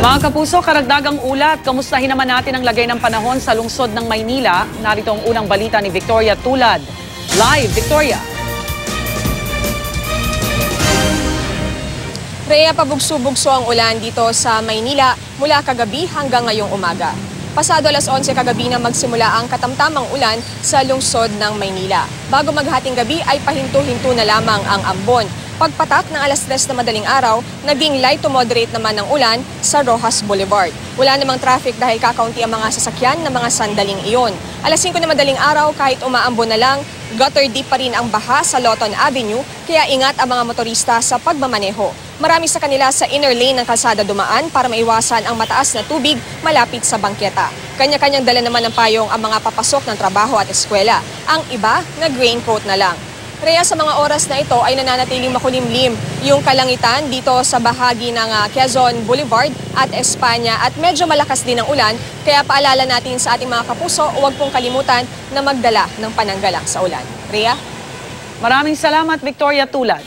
Mga kapuso, karagdagang ulat. Kamustahin naman natin ang lagay ng panahon sa lungsod ng Maynila. Narito ang unang balita ni Victoria Tulad. Live, Victoria. Rhea, pabugso-bugso ang ulan dito sa Maynila mula kagabi hanggang ngayong umaga. Pasado alas 11 kagabi na magsimula ang katamtamang ulan sa lungsod ng Maynila. Bago maghating gabi ay pahinto-hinto na lamang ang ambon. Pagpatak ng alas 3 na madaling araw, naging light to moderate naman ang ulan sa Rojas Boulevard. Wala namang traffic dahil kakaunti ang mga sasakyan na mga sandaling iyon. Alas 5 na madaling araw, kahit umaambon na lang, gutter deep pa rin ang baha sa Lawton Avenue, kaya ingat ang mga motorista sa pagmamaneho. Marami sa kanila sa inner lane ng kalsada dumaan para maiwasan ang mataas na tubig malapit sa bangketa. Kanya-kanyang dala naman ng payong ang mga papasok ng trabaho at eskwela. Ang iba, nag-raincoat na lang. Rhea, sa mga oras na ito ay nananatiling makulimlim yung kalangitan dito sa bahagi ng Quezon Boulevard at Espanya at medyo malakas din ang ulan, kaya paalala natin sa ating mga kapuso, huwag pong kalimutan na magdala ng pananggalang sa ulan. Rhea? Maraming salamat, Victoria Tulad.